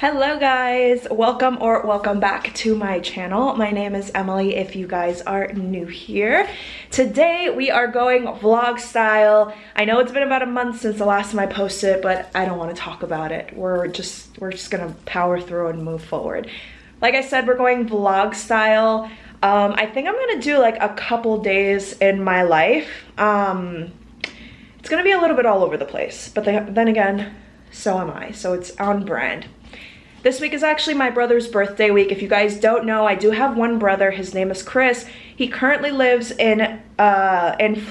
Hello guys, welcome back to my channel. My name is Emily if you guys are new here. Today we are going vlog style. I know it's been about a month since the last time I posted, but I don't want to talk about it. We're just gonna power through and move forward. Like I said, we're going vlog style. I think I'm gonna do like a couple days in my life. It's gonna be a little bit all over the place, but then again, so am I, so it's on brand. This week is actually my brother's birthday week. If you guys don't know, I do have one brother. His name is Chris. He currently lives in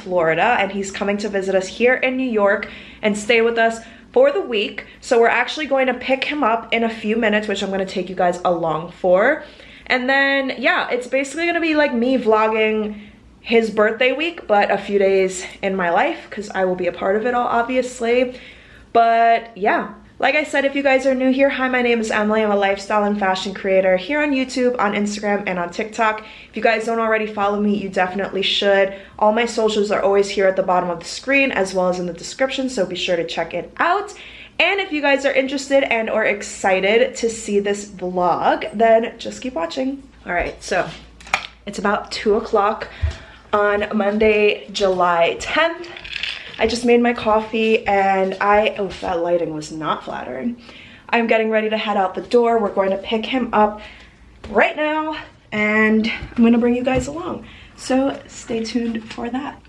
Florida, and he's coming to visit us here in New York and stay with us for the week. So we're actually going to pick him up in a few minutes, which I'm going to take you guys along for. And then, yeah, it's basically going to be like me vlogging his birthday week, but a few days in my life, because I will be a part of it all, obviously. But yeah. Like I said, if you guys are new here, hi, my name is Emily. I'm a lifestyle and fashion creator here on YouTube, on Instagram, and on TikTok. If you guys don't already follow me, you definitely should. All my socials are always here at the bottom of the screen as well as in the description, so be sure to check it out. And if you guys are interested and or excited to see this vlog, then just keep watching. All right, so it's about 2 o'clock on Monday, July 10th. I just made my coffee and oh, that lighting was not flattering. I'm getting ready to head out the door. We're going to pick him up right now and I'm gonna bring you guys along. So stay tuned for that.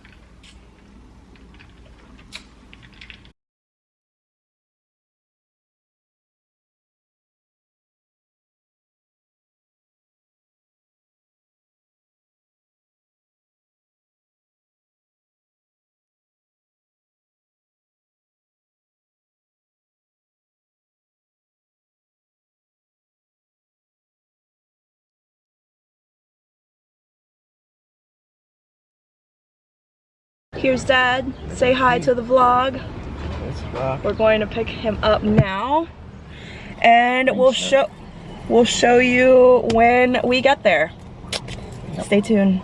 Here's Dad. Say hi to the vlog. We're going to pick him up now, and we'll show you when we get there. Stay tuned.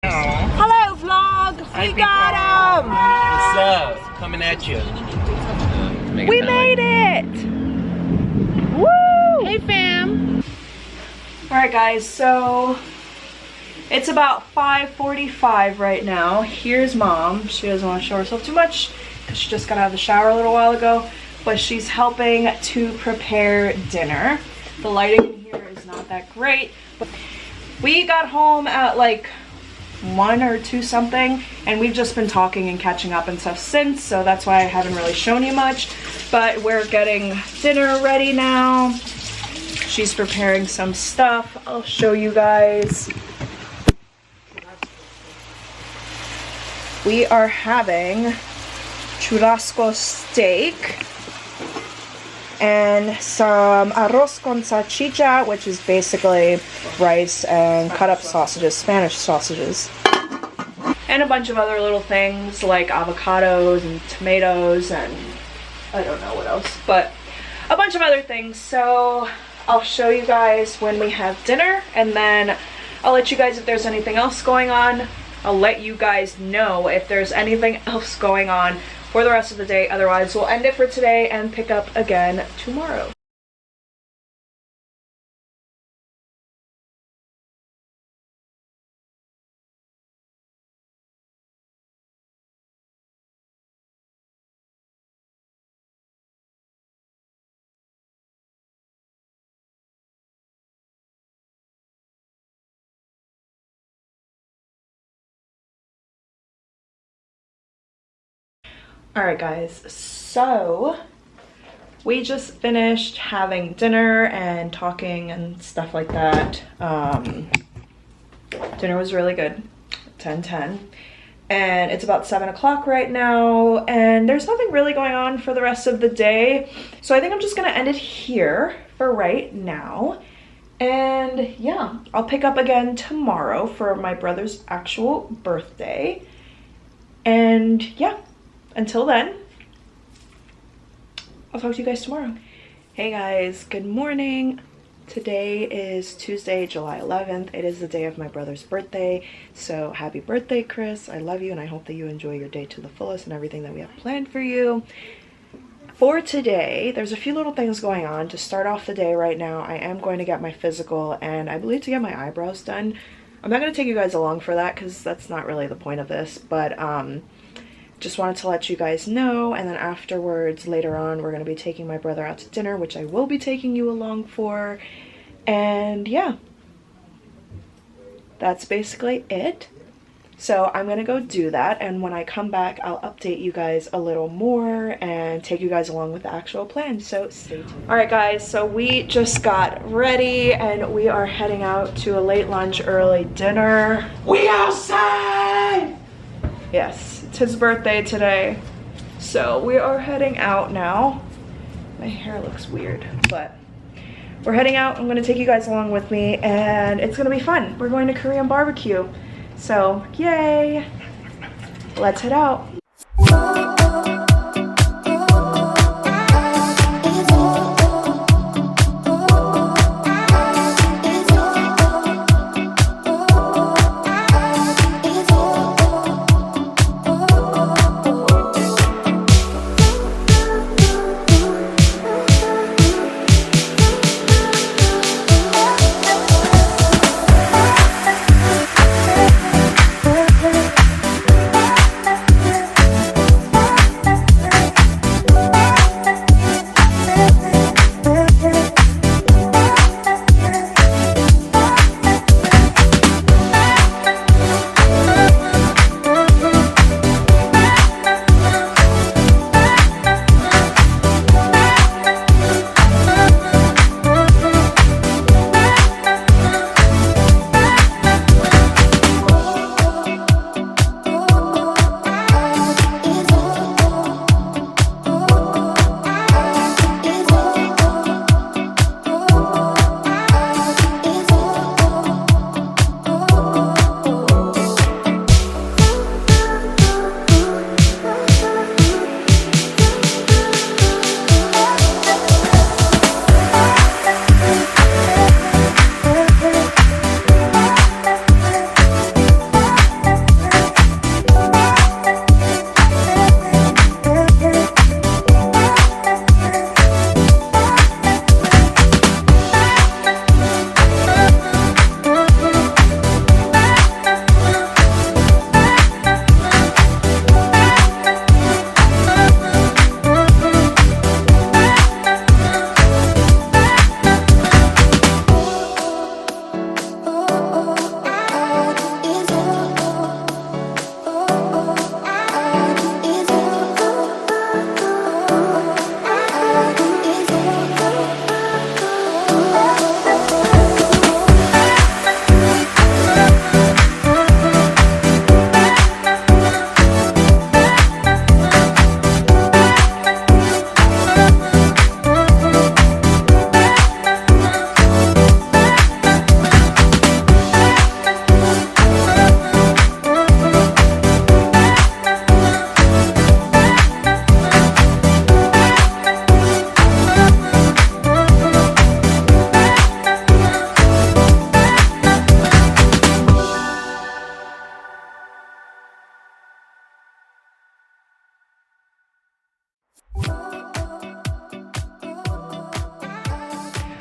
Hello vlog! We got him! What's up? Coming at you. We made it! Woo! Hey fam! Alright guys, so it's about 5:45 right now. Here's Mom. She doesn't want to show herself too much because she just got out of the shower a little while ago, but she's helping to prepare dinner. The lighting in here is not that great, but we got home at like 1 or 2 something, and we've just been talking and catching up and stuff since, so that's why I haven't really shown you much. But we're getting dinner ready now. She's preparing some stuff. I'll show you guys. We are having churrasco steak and some arroz con salchicha, which is basically rice and cut up sausages, Spanish sausages. And a bunch of other little things like avocados and tomatoes and I don't know what else, but a bunch of other things. So I'll show you guys when we have dinner, and then I'll let you guys, if there's anything else going on, I'll let you guys know if there's anything else going on for the rest of the day. Otherwise, we'll end it for today and pick up again tomorrow. All right, guys, so we just finished having dinner and talking and stuff like that. Dinner was really good, 10-10. And it's about 7 o'clock right now, and there's nothing really going on for the rest of the day. So I think I'm just gonna end it here for right now. And yeah, I'll pick up again tomorrow for my brother's actual birthday. And yeah, until then, I'll talk to you guys tomorrow. Hey guys, good morning. Today is Tuesday, July 11th. It is the day of my brother's birthday. So happy birthday, Chris. I love you and I hope that you enjoy your day to the fullest and everything that we have planned for you. For today, there's a few little things going on. To start off the day right now, I am going to get my physical and I believe to get my eyebrows done. I'm not going to take you guys along for that because that's not really the point of this, but just wanted to let you guys know. And then afterwards, later on, we're going to be taking my brother out to dinner, which I will be taking you along for. And yeah, that's basically it. So I'm going to go do that. And when I come back, I'll update you guys a little more and take you guys along with the actual plan. So stay tuned. All right, guys, so we just got ready and we are heading out to a late lunch, early dinner. We outside! Yes, it's his birthday today. So we are heading out now. My hair looks weird, but we're heading out. I'm gonna take you guys along with me and it's gonna be fun. We're going to Korean barbecue. So yay, let's head out.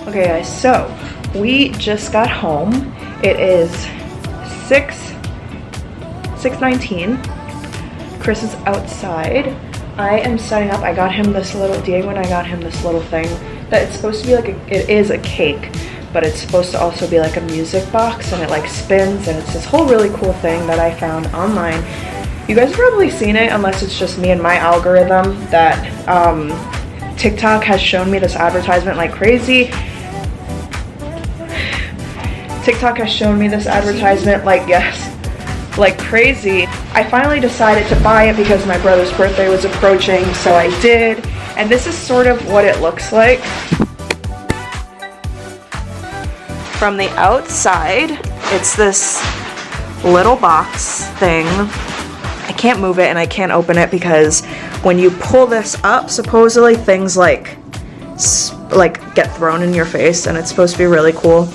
Okay guys, so we just got home. It is 6:19. Chris is outside. I am setting up. I got him this little, Diego and I got him this little thing that it's supposed to be like it is a cake, but it's supposed to also be like a music box, and it like spins, and it's this whole really cool thing that I found online. You guys have probably seen it, unless it's just me and my algorithm, that TikTok has shown me this advertisement like crazy. TikTok has shown me this advertisement like, yes, like crazy. I finally decided to buy it because my brother's birthday was approaching, so I did. And this is sort of what it looks like. From the outside, it's this little box thing. I can't move it and I can't open it because when you pull this up, supposedly things like get thrown in your face, and it's supposed to be really cool.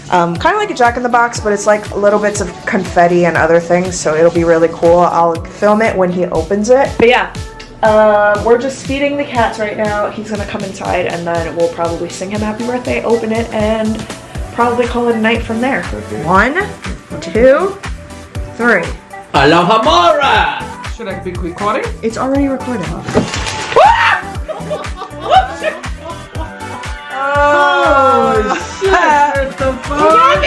Kind of like a Jack-in-the-Box, but it's like little bits of confetti and other things, so it'll be really cool. I'll film it when he opens it. But yeah, we're just feeding the cats right now. He's gonna come inside and then we'll probably sing him happy birthday, open it, and probably call it a night from there. 1, 2, 3. Aloha Mora! Should I be recording? It's already recorded. Oh, shit! Where's the phone?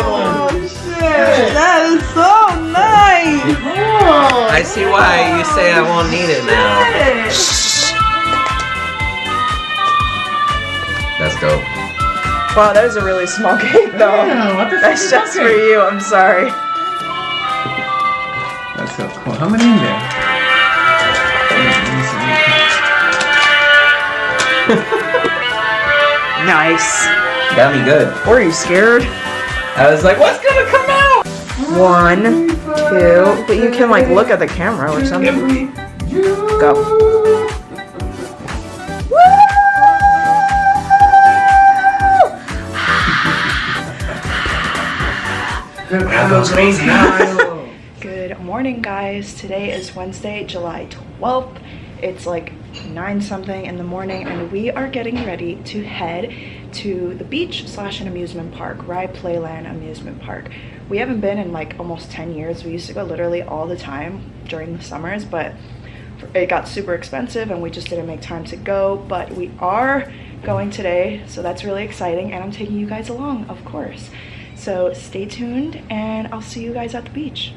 Oh, shit! That is so nice! Oh, I see why you say I won't need it now. That's dope. Wow, that is a really small cake though. Yeah, what the That's fuck is just that for cake? you, I'm sorry. That's so cool. How many in there? Nice. Got me good. Were you scared? I was like, what's gonna come out? 1, 2, but you can like look at the camera or something. Go. That goes crazy. Good morning, guys. Today is Wednesday, July 12th. It's like 9 something in the morning and we are getting ready to head to the beach / an amusement park, Rye Playland Amusement Park. We haven't been in like almost 10 years. We used to go literally all the time during the summers, but it got super expensive and we just didn't make time to go. But we are going today, so that's really exciting, and I'm taking you guys along, of course. So stay tuned and I'll see you guys at the beach.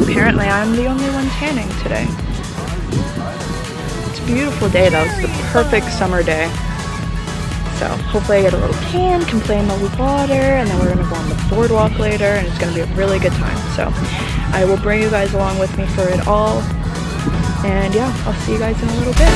Apparently I'm the only one tanning today. It's a beautiful day though. It's the perfect summer day. So hopefully I get a little tan, can play in the water, and then we're gonna go on the boardwalk later, and it's gonna be a really good time. So I will bring you guys along with me for it all. And yeah, I'll see you guys in a little bit.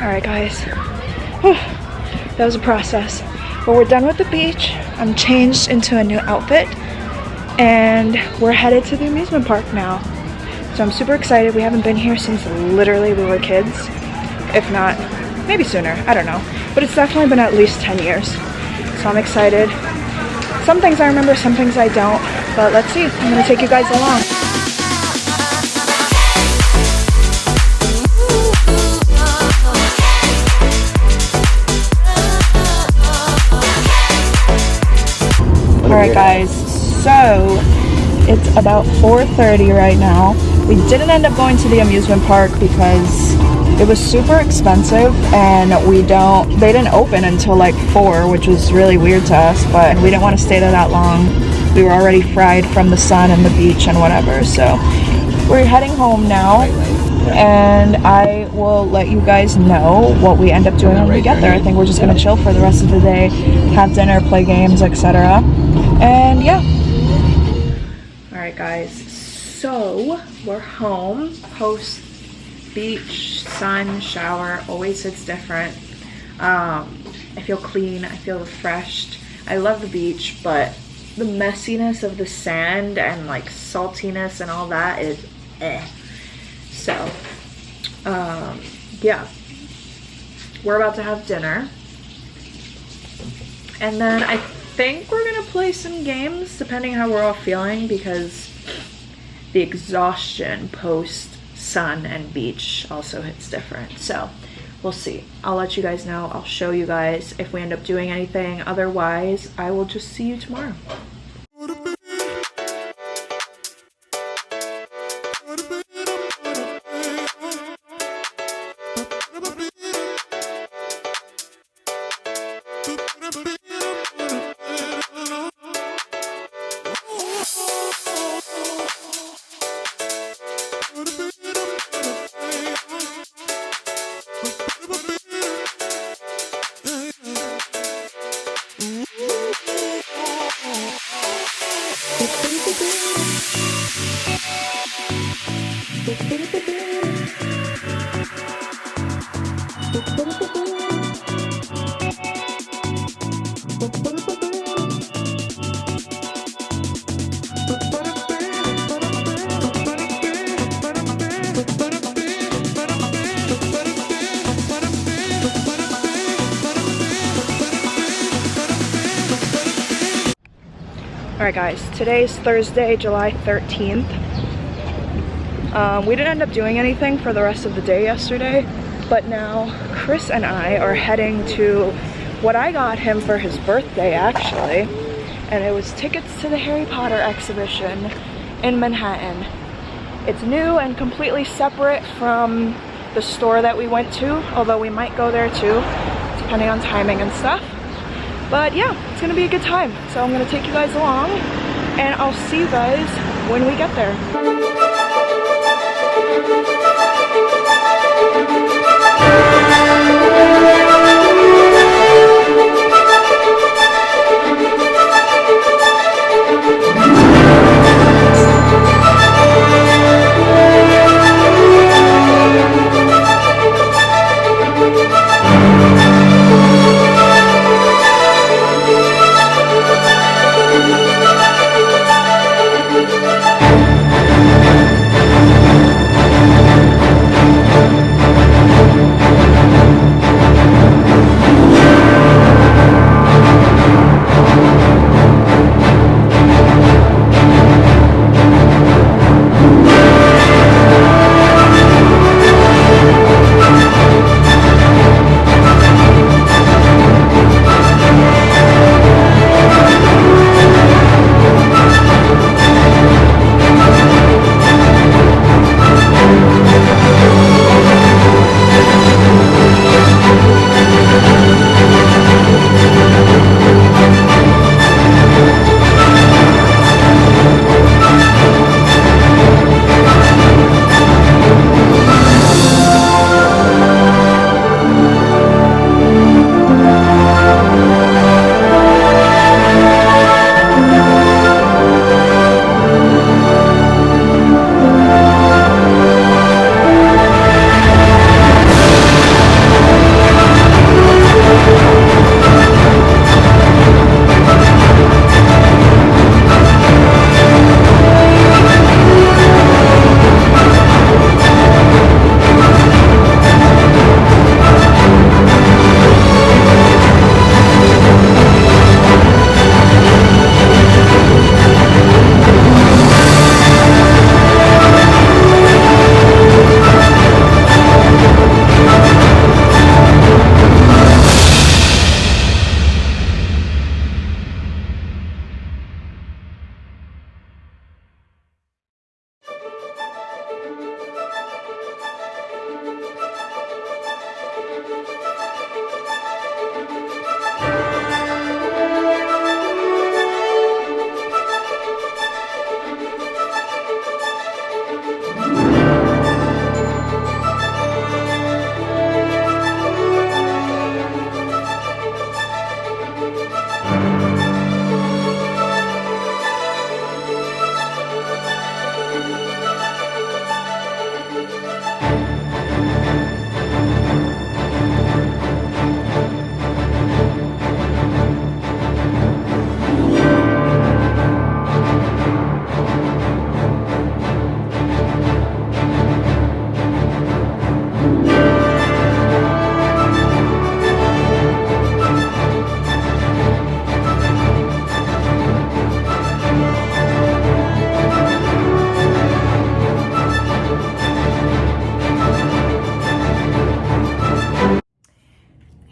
Alright guys, that was a process, but we're done with the beach. I'm changed into a new outfit and we're headed to the amusement park now. So I'm super excited. We haven't been here since literally we were kids, if not, maybe sooner, I don't know. But it's definitely been at least 10 years. So I'm excited. Some things I remember, some things I don't, but let's see. I'm gonna take you guys along. Alright guys, so it's about 4:30 right now. We didn't end up going to the amusement park because it was super expensive and they didn't open until like 4, which was really weird to us, but we didn't want to stay there that long. We were already fried from the sun and the beach and whatever, so we're heading home now, and I will let you guys know what we end up doing when we get there. I think we're just gonna chill for the rest of the day, have dinner, play games, etc. And yeah. Alright guys, so we're home post beach, sun, shower. Always hits different. I feel clean, I feel refreshed. I love the beach, but the messiness of the sand and like saltiness and all that is so yeah, we're about to have dinner, and then I think we're gonna play some games depending how we're all feeling, because the exhaustion post sun and beach also hits different. So we'll see. I'll let you guys know. I'll show you guys if we end up doing anything. Otherwise, I will just see you tomorrow. Alright guys, today's Thursday, July 13th. We didn't end up doing anything for the rest of the day yesterday, but now Chris and I are heading to what I got him for his birthday actually, and it was tickets to the Harry Potter exhibition in Manhattan. It's new and completely separate from the store that we went to, although we might go there too, depending on timing and stuff. But yeah, it's gonna be a good time. So I'm gonna take you guys along, and I'll see you guys when we get there.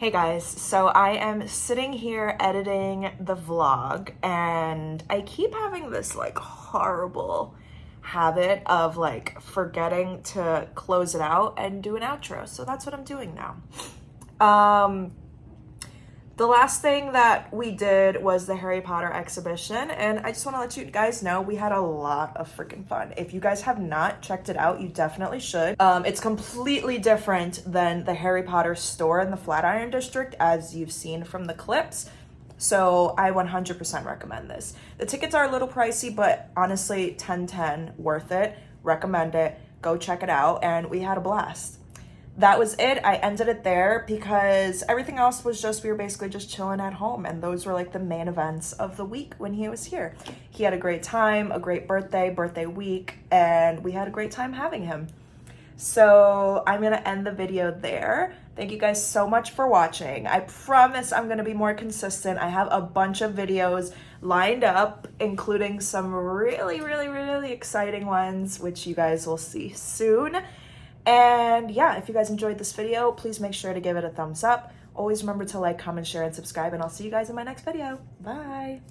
Hey guys, so I am sitting here editing the vlog and I keep having this like horrible habit of like forgetting to close it out and do an outro. So that's what I'm doing now. The last thing that we did was the Harry Potter exhibition, and I just want to let you guys know we had a lot of freaking fun. If you guys have not checked it out, you definitely should. It's completely different than the Harry Potter store in the Flatiron District, as you've seen from the clips. So I 100% recommend this. The tickets are a little pricey, but honestly, 10/10, worth it. Recommend it. Go check it out, and we had a blast. That was it. I ended it there because everything else was just, we were basically just chilling at home, and those were like the main events of the week when he was here. He had a great time, a great birthday week, and we had a great time having him. So I'm gonna end the video there. Thank you guys so much for watching. I promise I'm gonna be more consistent. I have a bunch of videos lined up, including some really exciting ones, which you guys will see soon. And yeah, if you guys enjoyed this video, please make sure to give it a thumbs up. Always remember to like, comment, share, and subscribe, and I'll see you guys in my next video. Bye.